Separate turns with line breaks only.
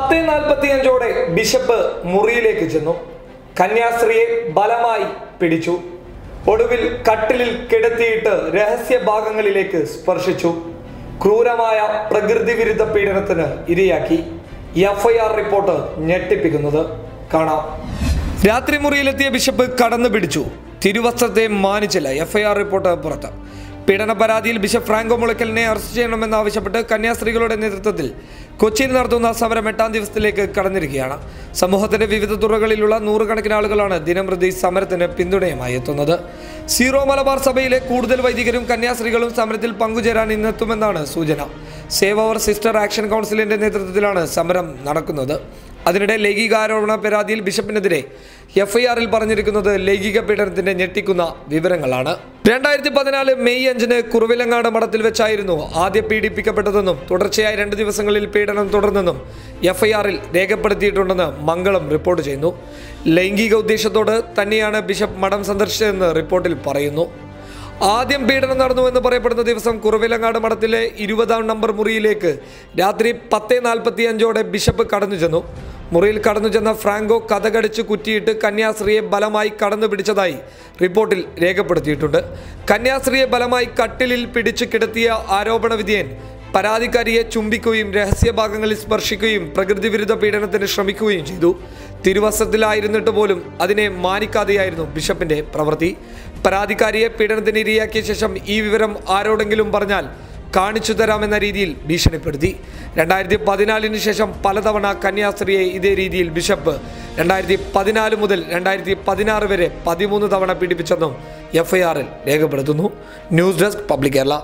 10:45 bishop മുറിയിലേക്ക് ചെന്നു. കന്യാസ്ത്രീയെ ബലമായി പിടിച്ചു. ഒടുവിൽ കട്ടിലിൽ കിടത്തിയിട്ട് രഹസ്യ ഭാഗങ്ങളിലേക്ക് സ്പർശിച്ചു. ക്രൂരമായ പ്രകൃതി വിരുദ്ധ പീഡനത്തിന് ഇരയാക്കി. FIR റിപ്പോർട്ട് ഞെട്ടിപ്പിക്കുന്നത് കാണാം. രാത്രി മുറിയിലെത്തിയ ബിഷപ്പ് കടന്നു പിടിച്ചു. തിരുവസ്ത്രത്തെ മാനിച്ചില്ല. FIR റിപ്പോർട്ട് പുറത്ത്. പീഡന പരാതിയിൽ ബിഷപ്പ് ഫ്രാങ്കോ മുളയ്ക്കലിനെ അറസ്റ്റ് ചെയ്യണമെന്നാവശ്യപ്പെട്ട് കന്യാസ്ത്രീകളുടെ നേതൃത്വത്തിൽ കൊച്ചിയിൽ നടത്തുന്ന സമരം 8ാം ദിവസത്തിലേക്ക് കടന്നിരിക്കുകയാണ്. സമൂഹത്തിന്റെ വിവിധ തുറകളിലുള്ള നൂറുകണക്കിന് ആളുകളാണ് ദിനംപ്രതി സമരത്തിന് പിന്തുണയുമായി എത്തുന്നത്. സീറോ മലബാർ സഭയിലെ കൂടുതൽ വൈദികരും കന്യാസ്ത്രീകളും സമരത്തിൽ പങ്കുചേരാൻ ഇന്നെത്തുമെന്നാണ് സൂചന. സേവ് അവർ സിസ്റ്റർ ആക്ഷൻ കൗൺസിലിന്റെ നേതൃത്വത്തിലാണ് സമരം നടക്കുന്നത്. അതിനിടെ ലൈംഗികാരോപണ പരാതിയിൽ ബിഷപ്പിനെതിരെ FIR-ൽ പറഞ്ഞിരിക്കുന്നത് ലൈംഗിക പീഡനത്തിന്റെ ഞെട്ടിക്കുന്ന വിവരങ്ങളാണ്. 2014 മെയ് 5-ന് കുറുവിലങ്ങാട് മഠത്തിൽ വെച്ചായിരുന്നു ആദ്യം പീഡിപ്പിക്കപ്പെട്ടതെന്നും തുടർച്ചയായി 2 ദിവസങ്ങളിൽ പീഡനം തുടർന്നെന്നും FIR-ൽ രേഖപ്പെടുത്തിയിട്ടുണ്ടെന്ന് മംഗളം റിപ്പോർട്ട് ചെയ്യുന്നു. ലൈംഗിക ഉദ്ദേശത്തോട് തന്നെയാണ് ബിഷപ്പ് മഠം സന്ദർശിച്ചതെന്ന് റിപ്പോർട്ടിൽ പറയുന്നു. ആദ്യം പീഡനം നടന്നുവെന്ന് പറയപ്പെടുന്ന ദിവസം കുറുവിലങ്ങാട് മഠത്തിലെ 20-ാം നമ്പർ മുറിയിലേക്ക് രാത്രി 10:45 ബിഷപ്പ് കടന്നു ചെന്നു. മുറിയിൽ കടന്നു ചെന്ന ഫ്രാങ്കോ കതകടിച്ച് കുറ്റിയിട്ട് കന്യാസ്ത്രീയെ ബലമായി കടന്നു പിടിച്ചതായി റിപ്പോർട്ടിൽ രേഖപ്പെടുത്തിയിട്ടുണ്ട്. കന്യാസ്ത്രീയെ ബലമായി കട്ടിലിൽ പിടിച്ചു കിടത്തിയ ആരോപണ വിധേയൻ പരാതിക്കാരിയെ ചുംബിക്കുകയും രഹസ്യഭാഗങ്ങളിൽ സ്പർശിക്കുകയും പ്രകൃതി വിരുദ്ധ പീഡനത്തിന് ശ്രമിക്കുകയും ചെയ്തു. തിരുവസ്ത്രത്തിലായിരുന്നിട്ട് പോലും അതിനെ മാനിക്കാതെയായിരുന്നു ബിഷപ്പിന്റെ പ്രവൃത്തി. പരാതിക്കാരിയെ പീഡനത്തിന് ഇരയാക്കിയ ശേഷം ഈ വിവരം ആരോടെങ്കിലും പറഞ്ഞാൽ കാണിച്ചു തരാമെന്ന രീതിയിൽ ഭീഷണിപ്പെടുത്തി. 2014 ശേഷം പലതവണ കന്യാസ്ത്രീയെ ഇതേ രീതിയിൽ ബിഷപ്പ് 2014 മുതൽ 2016 വരെ 13 തവണ പീഡിപ്പിച്ചെന്നും FIR-ൽ രേഖപ്പെടുത്തുന്നു. News desk public Kerala.